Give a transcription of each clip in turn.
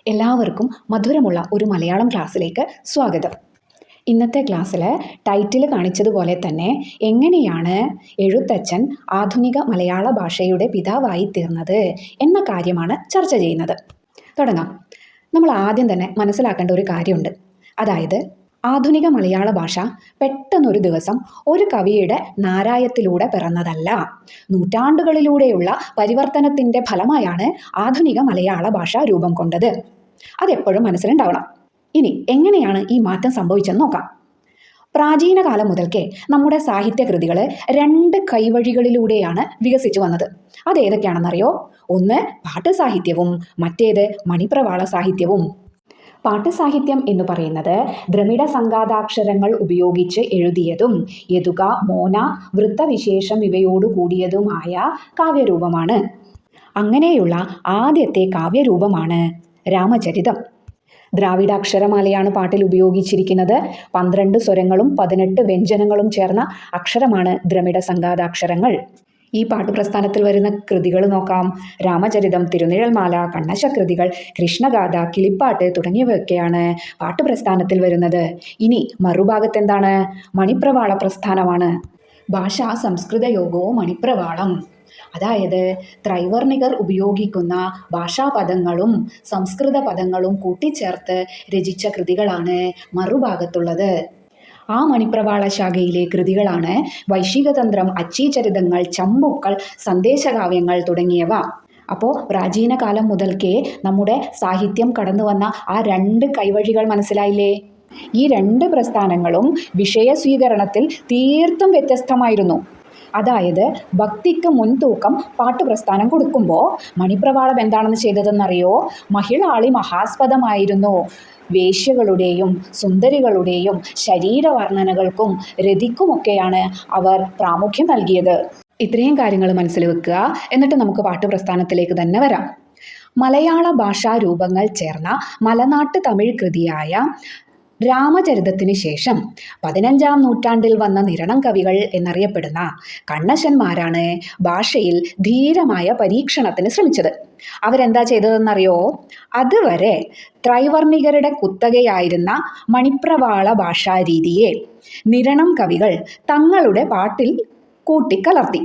എല്ലാവർക്കും മധുരമുള്ള ഒരു മലയാളം ക്ലാസ്സിലേക്ക് സ്വാഗതം. ഇന്നത്തെ ക്ലാസ്സിൽ ടൈറ്റിൽ കാണിച്ചതുപോലെ തന്നെ എങ്ങനെയാണ് എഴുത്തച്ഛൻ ആധുനിക മലയാള ഭാഷയുടെ പിതാവായി തീർന്നത് എന്ന കാര്യമാണ് ചർച്ച ചെയ്യുന്നത്. തുടങ്ങാം. നമ്മൾ ആദ്യം തന്നെ മനസ്സിലാക്കേണ്ട ഒരു കാര്യമുണ്ട്. അതായത് ആധുനിക മലയാള ഭാഷ പെട്ടെന്നൊരു ദിവസം ഒരു കവിയുടെ നാരായത്തിലൂടെ പിറന്നതല്ല. നൂറ്റാണ്ടുകളിലൂടെയുള്ള പരിവർത്തനത്തിൻ്റെ ഫലമായാണ് ആധുനിക മലയാള ഭാഷ രൂപം കൊണ്ടത്. അതെപ്പോഴും മനസ്സിലുണ്ടാവണം. ഇനി എങ്ങനെയാണ് ഈ മാറ്റം സംഭവിച്ചെന്ന് നോക്കാം. പ്രാചീന കാലം മുതൽക്കേ നമ്മുടെ സാഹിത്യകൃതികൾ രണ്ട് കൈവഴികളിലൂടെയാണ് വികസിച്ചു വന്നത്. അതേതൊക്കെയാണെന്നറിയോ? ഒന്ന് പാട്ടുസാഹിത്യവും മറ്റേത് മണിപ്രവാള സാഹിത്യവും. പാട്ടുസാഹിത്യം എന്ന് പറയുന്നത് ദ്രമിഡ സംഘാതാക്ഷരങ്ങൾ ഉപയോഗിച്ച് എഴുതിയതും യതുക, മോന, വൃത്തവിശേഷം ഇവയോടു കൂടിയതുമായ കാവ്യരൂപമാണ്. അങ്ങനെയുള്ള ആദ്യത്തെ കാവ്യരൂപമാണ് രാമചരിതം. ദ്രാവിഡാക്ഷരമാലയാണ് പാട്ടിൽ ഉപയോഗിച്ചിരിക്കുന്നത്. 12 സ്വരങ്ങളും 18 വ്യഞ്ജനങ്ങളും ചേർന്ന അക്ഷരമാണ് ദ്രമിഡ സംഘാതാക്ഷരങ്ങൾ. ഈ പാട്ടുപ്രസ്ഥാനത്തിൽ വരുന്ന കൃതികൾ നോക്കാം. രാമചരിതം, തിരുനിഴൽമാല, കണ്ണശകൃതികൾ, കൃഷ്ണഗാഥ, കിളിപ്പാട്ട് തുടങ്ങിയവയൊക്കെയാണ് പാട്ടുപ്രസ്ഥാനത്തിൽ വരുന്നത്. ഇനി മറുഭാഗത്ത് എന്താണ്? മണിപ്രവാള പ്രസ്ഥാനമാണ്. ഭാഷാ സംസ്കൃത യോഗവും മണിപ്രവാളം. അതായത് ത്രൈവർണികർ ഉപയോഗിക്കുന്ന ഭാഷാപദങ്ങളും സംസ്കൃത പദങ്ങളും കൂട്ടിച്ചേർത്ത് രചിച്ച കൃതികളാണ് മറുഭാഗത്തുള്ളത്. ആ മണിപ്രവാള ശാഖയിലെ കൃതികളാണ് വൈശികതന്ത്രം, അച്ചീചരിതങ്ങൾ, ചമ്പുക്കൾ, സന്ദേശകാവ്യങ്ങൾ തുടങ്ങിയവ. അപ്പോൾ പ്രാചീന കാലം മുതൽക്കേ നമ്മുടെ സാഹിത്യം കടന്നു വന്ന ആ രണ്ട് കൈവഴികൾ മനസ്സിലായില്ലേ? ഈ രണ്ട് പ്രസ്ഥാനങ്ങളും വിഷയസ്വീകരണത്തിൽ തീർത്തും വ്യത്യസ്തമായിരുന്നു. അതായത് ഭക്തിക്ക് മുൻതൂക്കം പാട്ടുപ്രസ്ഥാനം കൊടുക്കുമ്പോൾ മണിപ്രവാളം എന്താണെന്ന് ചെയ്തതെന്നറിയോ? മഹിളാളി മഹാസ്പദമായിരുന്നു. വേശ്യകളുടെയും സുന്ദരികളുടെയും ശരീരവർണ്ണനകൾക്കും രതിക്കുമൊക്കെയാണ് അവർ പ്രാമുഖ്യം നൽകിയത്. ഇത്രയും കാര്യങ്ങൾ മനസ്സിൽ വെക്കുക. എന്നിട്ട് നമുക്ക് പാട്ടുപ്രസ്ഥാനത്തിലേക്ക് തന്നെ വരാം. മലയാള ഭാഷാ രൂപങ്ങൾ ചേർന്ന മലനാട്ട് തമിഴ് കൃതിയായ രാമചരിതത്തിന് ശേഷം 15-ാം നൂറ്റാണ്ടിൽ വന്ന നിരണം കവികൾ എന്നറിയപ്പെടുന്ന കണ്ണശന്മാരാണ് ഭാഷയിൽ ധീരമായ പരീക്ഷണത്തിന് ശ്രമിച്ചത്. അവരെന്താ ചെയ്തതെന്നറിയോ? അതുവരെ ത്രൈവർണികരുടെ കുത്തകയായിരുന്ന മണിപ്രവാള ഭാഷാരീതിയെ നിരണം കവികൾ തങ്ങളുടെ പാട്ടിൽ കൂട്ടിക്കലർത്തി.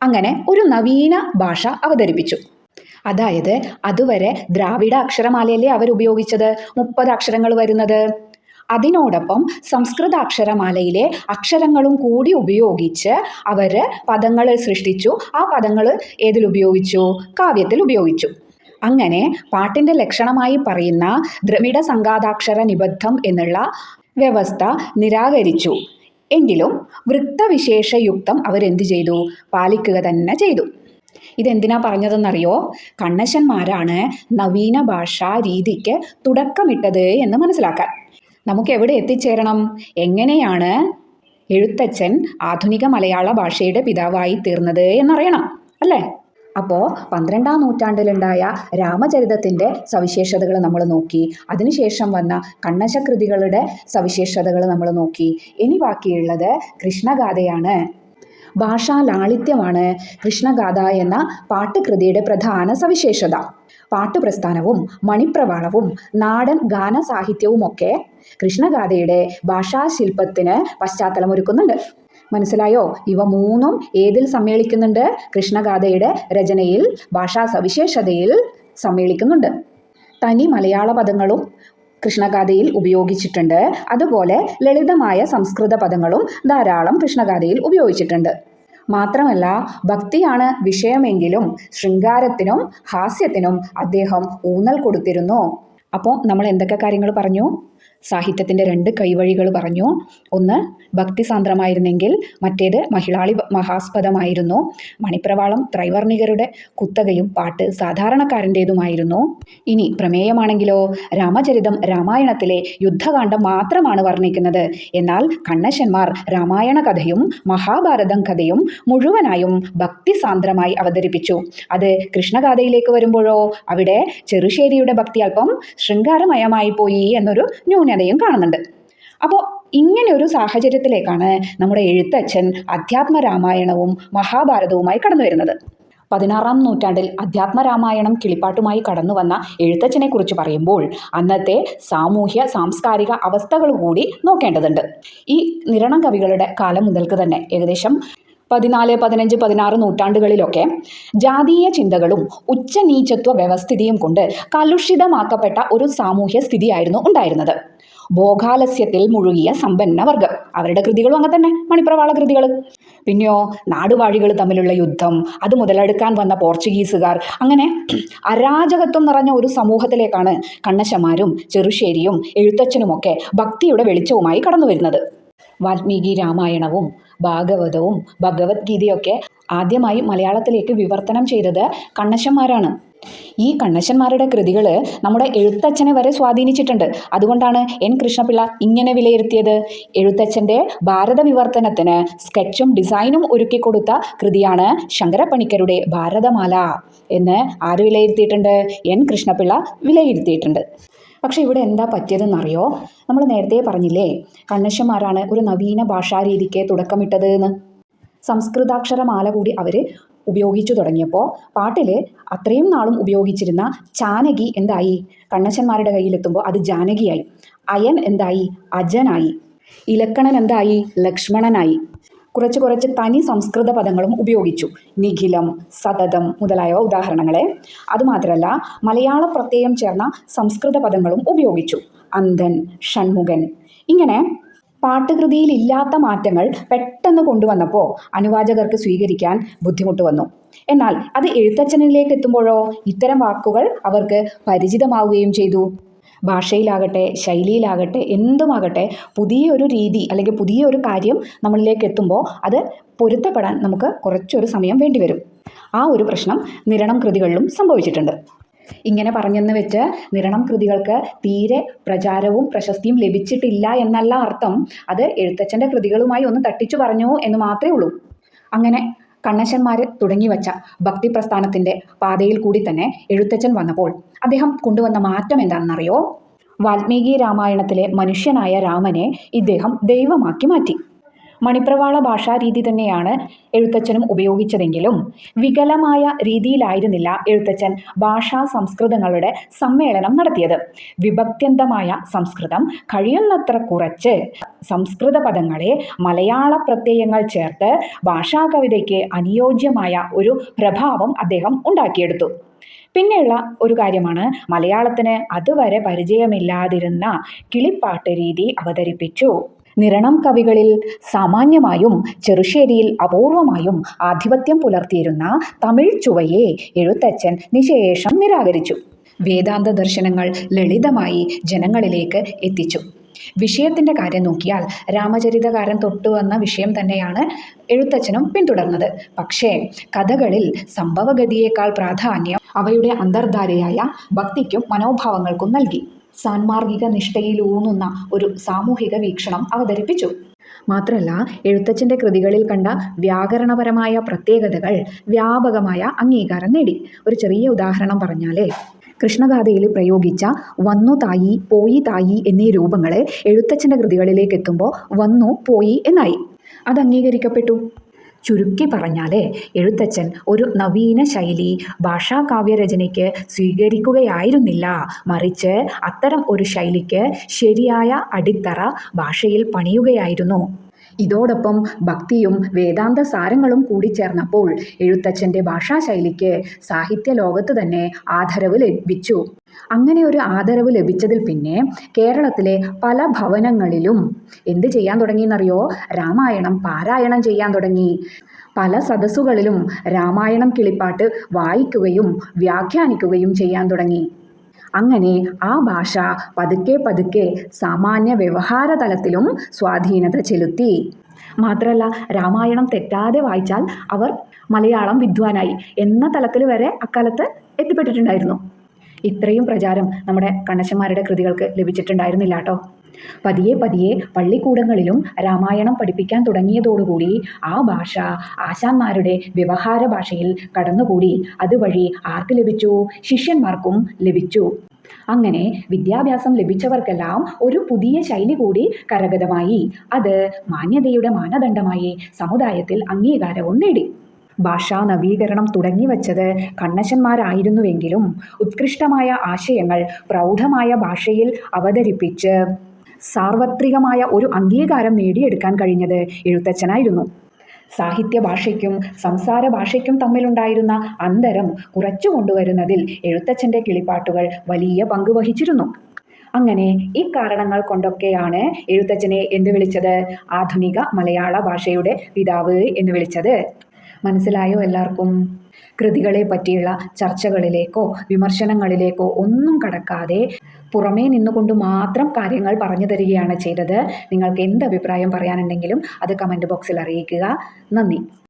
അങ്ങനെ ഒരു നവീന ഭാഷ അവതരിപ്പിച്ചു. അതായത് അതുവരെ ദ്രാവിഡ അക്ഷരമാലയല്ലേ അവർ ഉപയോഗിച്ചത്, 30 അക്ഷരങ്ങൾ വരുന്നത്. അതിനോടൊപ്പം സംസ്കൃത അക്ഷരമാലയിലെ അക്ഷരങ്ങളും കൂടി ഉപയോഗിച്ച് അവർ പദങ്ങൾ സൃഷ്ടിച്ചു. ആ പദങ്ങൾ ഏതിലുപയോഗിച്ചു? കാവ്യത്തിൽ ഉപയോഗിച്ചു. അങ്ങനെ പാട്ടിൻ്റെ ലക്ഷണമായി പറയുന്ന ദ്രമിഡ സംഘാതാക്ഷര നിബദ്ധം എന്നുള്ള വ്യവസ്ഥ നിരാകരിച്ചു. എങ്കിലും വൃത്തവിശേഷയുക്തം അവരെന്ത് ചെയ്തു? പാലിക്കുക തന്നെ ചെയ്തു. ഇതെന്തിനാ പറഞ്ഞതെന്നറിയോ? കണ്ണശന്മാരാണ് നവീന ഭാഷാ രീതിക്ക് തുടക്കമിട്ടത് എന്ന് മനസ്സിലാക്കാൻ. നമുക്ക് എവിടെ എത്തിച്ചേരണം? എങ്ങനെയാണ് എഴുത്തച്ഛൻ ആധുനിക മലയാള ഭാഷയുടെ പിതാവായി തീർന്നത് എന്നറിയണം അല്ലേ? അപ്പോൾ 12-ാം നൂറ്റാണ്ടിലുണ്ടായ രാമചരിതത്തിൻ്റെ സവിശേഷതകൾ നമ്മൾ നോക്കി. അതിനുശേഷം വന്ന കണ്ണശകൃതികളുടെ സവിശേഷതകൾ നമ്മൾ നോക്കി. ഇനി ബാക്കിയുള്ളത് കൃഷ്ണഗാഥയാണ്. ഭാഷാ ലാളിത്യമാണ് കൃഷ്ണഗാഥ എന്ന പാട്ടുകൃതിയുടെ പ്രധാന സവിശേഷത. പാട്ടുപ്രസ്ഥാനവും മണിപ്രവാളവും നാടൻ ഗാനസാഹിത്യവുമൊക്കെ കൃഷ്ണഗാഥയുടെ ഭാഷാശില്പത്തിന് പശ്ചാത്തലമൊരുക്കുന്നുണ്ട്. മനസ്സിലായോ? ഇവ മൂന്നും ഏതിൽ സമ്മേളിക്കുന്നുണ്ട്? കൃഷ്ണഗാഥയുടെ രചനയിൽ, ഭാഷാ സവിശേഷതയിൽ സമ്മേളിക്കുന്നുണ്ട്. തനി മലയാള പദങ്ങളും കൃഷ്ണഗാഥയിൽ ഉപയോഗിച്ചിട്ടുണ്ട്. അതുപോലെ ലളിതമായ സംസ്കൃത പദങ്ങളും ധാരാളം കൃഷ്ണഗാഥയിൽ ഉപയോഗിച്ചിട്ടുണ്ട്. മാത്രമല്ല ഭക്തിയാണ് വിഷയമെങ്കിലും ശൃംഗാരത്തിനും ഹാസ്യത്തിനും അദ്ദേഹം ഊന്നൽ കൊടുത്തിരുന്നു. അപ്പോൾ നമ്മൾ എന്തൊക്കെ കാര്യങ്ങൾ പറഞ്ഞു? സാഹിത്യത്തിൻ്റെ രണ്ട് കൈവഴികൾ പറഞ്ഞു. ഒന്ന് ഭക്തിസാന്ദ്രമായിരുന്നെങ്കിൽ മറ്റേത് മഹിളാളി മഹാസ്പദമായിരുന്നു. മണിപ്രവാളം ത്രൈവർണികരുടെ കുത്തകയും പാട്ട് സാധാരണക്കാരൻ്റേതുമായിരുന്നു. ഇനി പ്രമേയമാണെങ്കിലോ രാമചരിതം രാമായണത്തിലെ യുദ്ധകാന്ഡം മാത്രമാണ് വർണ്ണിക്കുന്നത്. എന്നാൽ കണ്ണശന്മാർ രാമായണ കഥയും മഹാഭാരതം കഥയും മുഴുവനായും ഭക്തിസാന്ദ്രമായി അവതരിപ്പിച്ചു. അത് കൃഷ്ണഗാഥയിലേക്ക് വരുമ്പോഴോ അവിടെ ചെറുശ്ശേരിയുടെ ഭക്തി അല്പം ശൃംഗാരമയമായി പോയി എന്നൊരു ന്യൂനതയും കാണുന്നുണ്ട്. അപ്പോൾ ഇങ്ങനെ ഒരു സാഹചര്യത്തിലേക്കാണ് നമ്മുടെ എഴുത്തച്ഛൻ അധ്യാത്മ രാമായണവും മഹാഭാരതവുമായി കടന്നു വരുന്നത്. 16-ാം നൂറ്റാണ്ടിൽ അധ്യാത്മരാമായണം കിളിപ്പാട്ടുമായി കടന്നു വന്ന എഴുത്തച്ഛനെ കുറിച്ച് പറയുമ്പോൾ അന്നത്തെ സാമൂഹ്യ സാംസ്കാരിക അവസ്ഥകൾ കൂടി നോക്കേണ്ടതുണ്ട്. ഈ നിരണം കവികളുടെ കാലം മുതൽക്ക് തന്നെ ഏകദേശം 14, 15, 16 നൂറ്റാണ്ടുകളിലൊക്കെ ജാതീയ ചിന്തകളും ഉച്ചനീചത്വ വ്യവസ്ഥിതിയും കൊണ്ട് കലുഷിതമാക്കപ്പെട്ട ഒരു സാമൂഹ്യ സ്ഥിതിയായിരുന്നു ഉണ്ടായിരുന്നത്. ഭോഗാലസ്യത്തിൽ മുഴുകിയ സമ്പന്നവർഗം, അവരുടെ കൃതികളും അങ്ങനെ തന്നെ, മണിപ്രവാള കൃതികൾ. പിന്നെയോ നാടുവാഴികൾ തമ്മിലുള്ള യുദ്ധം, അത് മുതലെടുക്കാൻ വന്ന പോർച്ചുഗീസുകാർ, അങ്ങനെ അരാജകത്വം നിറഞ്ഞ ഒരു സമൂഹത്തിലേക്കാണ് കണ്ണശന്മാരും ചെറുശ്ശേരിയും എഴുത്തച്ഛനുമൊക്കെ ഭക്തിയുടെ വെളിച്ചവുമായി കടന്നു വരുന്നത്. വാൽമീകി രാമായണവും ഭാഗവതവും ഭഗവത്ഗീതയൊക്കെ ആദ്യമായി മലയാളത്തിലേക്ക് വിവർത്തനം ചെയ്തത് കണ്ണശന്മാരാണ്. ഈ കണ്ണശന്മാരുടെ കൃതികൾ നമ്മുടെ എഴുത്തച്ഛനെ വരെ സ്വാധീനിച്ചിട്ടുണ്ട്. അതുകൊണ്ടാണ് എൻ കൃഷ്ണപിള്ള ഇങ്ങനെ വിലയിരുത്തിയത്. എഴുത്തച്ഛൻ്റെ ഭാരത വിവർത്തനത്തിന് സ്കെച്ചും ഡിസൈനും ഒരുക്കിക്കൊടുത്ത കൃതിയാണ് ശങ്കരപ്പണിക്കരുടെ ഭാരതമാല എന്ന് ആര് വിലയിരുത്തിയിട്ടുണ്ട്? എൻ കൃഷ്ണപിള്ള വിലയിരുത്തിയിട്ടുണ്ട്. പക്ഷേ ഇവിടെ എന്താ പറ്റിയതെന്നറിയോ? നമ്മൾ നേരത്തെ പറഞ്ഞില്ലേ, കണ്ണശന്മാരാണ് ഒരു നവീന ഭാഷാരീതിക്ക് തുടക്കമിട്ടത് എന്ന്. സംസ്കൃതാക്ഷരമാല കൂടി അവർ ഉപയോഗിച്ചു തുടങ്ങിയപ്പോൾ പാട്ടിൽ അത്രയും നാളും ഉപയോഗിച്ചിരുന്ന ജാനകി എന്തായി? കണ്ണശന്മാരുടെ കയ്യിലെത്തുമ്പോൾ അത് ജാനകിയായി. അയൻ എന്തായി? അജനായി. ഇലക്കണൻ എന്തായി? ലക്ഷ്മണനായി. കുറച്ച് തനി സംസ്കൃത പദങ്ങളും ഉപയോഗിച്ചു. നിഖിലം, സതതം മുതലായവ ഉദാഹരണങ്ങളെ. അതുമാത്രമല്ല മലയാള പ്രത്യയം ചേർന്ന സംസ്കൃത പദങ്ങളും ഉപയോഗിച്ചു. അന്ധൻ, ഷൺമുഖൻ. ഇങ്ങനെ പാട്ടുകൃതിയിൽ ഇല്ലാത്ത മാറ്റങ്ങൾ പെട്ടെന്ന് കൊണ്ടുവന്നപ്പോൾ അനുവാചകർക്ക് സ്വീകരിക്കാൻ ബുദ്ധിമുട്ട് വന്നു. എന്നാൽ അത് എഴുത്തച്ഛനിലേക്ക് എത്തുമ്പോഴോ ഇത്തരം വാക്കുകൾ അവർക്ക് പരിചിതമാവുകയും ചെയ്തു. ഭാഷയിലാകട്ടെ ശൈലിയിലാകട്ടെ എന്തുമാകട്ടെ പുതിയൊരു രീതി അല്ലെങ്കിൽ പുതിയൊരു കാര്യം നമ്മളിലേക്ക് എത്തുമ്പോൾ അത് പൊരുത്തപ്പെടാൻ നമുക്ക് കുറച്ചൊരു സമയം വേണ്ടിവരും. ആ ഒരു പ്രശ്നം നിരണം കൃതികളിലും സംഭവിച്ചിട്ടുണ്ട്. ഇങ്ങനെ പറഞ്ഞെന്ന് വെച്ച് നിരണം കൃതികൾക്ക് തീരെ പ്രചാരവും പ്രശസ്തിയും ലഭിച്ചിട്ടില്ല എന്നല്ല അർത്ഥം. അത് എഴുത്തച്ഛൻ്റെ കൃതികളുമായി ഒന്ന് തട്ടിച്ചു പറഞ്ഞു എന്ന് മാത്രമേ ഉള്ളൂ. അങ്ങനെ കണ്ണശന്മാർ തുടങ്ങി വച്ച ഭക്തി പ്രസ്ഥാനത്തിൻ്റെ പാതയിൽ കൂടി തന്നെ എഴുത്തച്ഛൻ വന്നപ്പോൾ അദ്ദേഹം കൊണ്ടുവന്ന മാറ്റം എന്താണെന്നറിയോ? വാൽമീകി രാമായണത്തിലെ മനുഷ്യനായ രാമനെ ഇദ്ദേഹം ദൈവമാക്കി മാറ്റി. മണിപ്രവാള ഭാഷാരീതി തന്നെയാണ് എഴുത്തച്ഛനും ഉപയോഗിച്ചതെങ്കിലും വികലമായ രീതിയിലായിരുന്നില്ല എഴുത്തച്ഛൻ ഭാഷാ സംസ്കൃതങ്ങളുടെ സമ്മേളനം നടത്തിയത്. വിഭക്ത്യന്തമായ സംസ്കൃതം കഴിയുന്നത്ര കുറച്ച് സംസ്കൃത പദങ്ങളെ മലയാള പ്രത്യയങ്ങൾ ചേർത്ത് ഭാഷാകവിതയ്ക്ക് അനുയോജ്യമായ ഒരു പ്രഭാവം അദ്ദേഹം ഉണ്ടാക്കിയെടുത്തു. പിന്നെയുള്ള ഒരു കാര്യമാണ് മലയാളത്തിന് അതുവരെ പരിചയമില്ലാതിരുന്ന കിളിപ്പാട്ട് രീതി അവതരിപ്പിച്ചു. നിരണം കവികളിൽ സാമാന്യമായും ചെറുശ്ശേരിയിൽ അപൂർവമായും ആധിപത്യം പുലർത്തിയിരുന്ന തമിഴ് ചുവയെ എഴുത്തച്ഛൻ നിശേഷം നിരാകരിച്ചു. വേദാന്ത ദർശനങ്ങൾ ലളിതമായി ജനങ്ങളിലേക്ക് എത്തിച്ചു. വിഷയത്തിൻ്റെ കാര്യം നോക്കിയാൽ രാമചരിതകാരൻ തൊട്ടുവന്ന വിഷയം തന്നെയാണ് എഴുത്തച്ഛനും പിന്തുടർന്നത്. പക്ഷേ കഥകളിൽ സംഭവഗതിയേക്കാൾ പ്രാധാന്യം അവയുടെ അന്തർധാരയായ ഭക്തിക്കും മനോഭാവങ്ങൾക്കും നൽകി. സാൻമാർഗിക നിഷ്ഠയിലൂന്നുന്ന ഒരു സാമൂഹിക വീക്ഷണം അവതരിപ്പിച്ചു. മാത്രമല്ല എഴുത്തച്ഛൻ്റെ കൃതികളിൽ കണ്ട വ്യാകരണപരമായ പ്രത്യേകതകൾ വ്യാപകമായ അംഗീകാരം നേടി. ഒരു ചെറിയ ഉദാഹരണം പറഞ്ഞാൽ കൃഷ്ണഗാഥയിൽ പ്രയോഗിച്ച വന്നു തായി, പോയി തായി എന്നീ രൂപങ്ങൾ എഴുത്തച്ഛൻ്റെ കൃതികളിലേക്ക് എത്തുമ്പോൾ വന്നു പോയി എന്നായി. അത് അംഗീകരിക്കപ്പെട്ടു. ചുരുക്കി പറഞ്ഞാൽ എഴുത്തച്ഛൻ ഒരു നവീന ശൈലി ഭാഷാകാവ്യരചനയ്ക്ക് സ്വീകരിക്കുകയായിരുന്നില്ല, മറിച്ച് അത്തരം ഒരു ശൈലിക്ക് ശരിയായ അടിത്തറ ഭാഷയിൽ പണിയുകയായിരുന്നു. ഇതോടൊപ്പം ഭക്തിയും വേദാന്ത സാരങ്ങളും കൂടി ചേർന്നപ്പോൾ എഴുത്തച്ഛൻ്റെ ഭാഷാശൈലിക്ക് സാഹിത്യ ലോകത്ത് തന്നെ ആദരവ് ലഭിച്ചു. അങ്ങനെ ഒരു ആദരവ് ലഭിച്ചതിൽ പിന്നെ കേരളത്തിലെ പല ഭവനങ്ങളിലും എന്ത് ചെയ്യാൻ തുടങ്ങിയെന്നറിയോ? രാമായണം പാരായണം ചെയ്യാൻ തുടങ്ങി. പല സദസ്സുകളിലും രാമായണം കിളിപ്പാട്ട് വായിക്കുകയും വ്യാഖ്യാനിക്കുകയും ചെയ്യാൻ തുടങ്ങി. അങ്ങനെ ആ ഭാഷ പതുക്കെ പതുക്കെ സാമാന്യ വ്യവഹാര തലത്തിലും സ്വാധീനത ചെലുത്തി. മാത്രമല്ല രാമായണം തെറ്റാതെ വായിച്ചാൽ അവർ മലയാളം വിദ്വാനായി എന്ന തലത്തിൽ വരെ അക്കാലത്ത് എത്തിപ്പെട്ടിട്ടുണ്ടായിരുന്നു. ഇത്രയും പ്രചാരം നമ്മുടെ കണ്ണശന്മാരുടെ കൃതികൾക്ക് ലഭിച്ചിട്ടുണ്ടായിരുന്നില്ല കേട്ടോ. പതിയെ പതിയെ പള്ളിക്കൂടങ്ങളിലും രാമായണം പഠിപ്പിക്കാൻ തുടങ്ങിയതോടുകൂടി ആ ഭാഷ ആശാന്മാരുടെ വ്യവഹാര ഭാഷയിൽ കടന്നുകൂടി. അതുവഴി ആർക്ക് ലഭിച്ചു? ശിഷ്യന്മാർക്കും ലഭിച്ചു. അങ്ങനെ വിദ്യാഭ്യാസം ലഭിച്ചവർക്കെല്ലാം ഒരു പുതിയ ശൈലി കൂടി കരഗതമായി. അത് മാന്യതയുടെ മാനദണ്ഡമായി സമുദായത്തിൽ അംഗീകാരവും നേടി. ഭാഷാ നവീകരണം തുടങ്ങിവച്ചത് കണ്ണശന്മാരായിരുന്നുവെങ്കിലും ഉത്കൃഷ്ടമായ ആശയങ്ങൾ പ്രൗഢമായ ഭാഷയിൽ അവതരിപ്പിച്ച് സാർവത്രികമായ ഒരു അംഗീകാരം നേടിയെടുക്കാൻ കഴിഞ്ഞത് എഴുത്തച്ഛനായിരുന്നു. സാഹിത്യ ഭാഷയ്ക്കും സംസാര ഭാഷയ്ക്കും തമ്മിലുണ്ടായിരുന്ന അന്തരം കുറച്ചു കൊണ്ടുവരുന്നതിൽ എഴുത്തച്ഛൻ്റെ കിളിപ്പാട്ടുകൾ വലിയ പങ്ക് വഹിച്ചിരുന്നു. അങ്ങനെ ഇക്കാരണങ്ങൾ കൊണ്ടൊക്കെയാണ് എഴുത്തച്ഛനെ എന്ത് വിളിച്ചത്? ആധുനിക മലയാള ഭാഷയുടെ പിതാവ് എന്ന് വിളിച്ചത്. മനസ്സിലായോ എല്ലാവർക്കും? കൃതികളെ പറ്റിയുള്ള ചർച്ചകളിലേക്കോ വിമർശനങ്ങളിലേക്കോ ഒന്നും കടക്കാതെ പുറമേ നിന്നുകൊണ്ട് മാത്രം കാര്യങ്ങൾ പറഞ്ഞു തരികയാണ് ചെയ്തത്. നിങ്ങൾക്ക് എന്ത് അഭിപ്രായം പറയാനുണ്ടെങ്കിലും അത് കമൻറ്റ് ബോക്സിൽ അറിയിക്കുക. നന്ദി.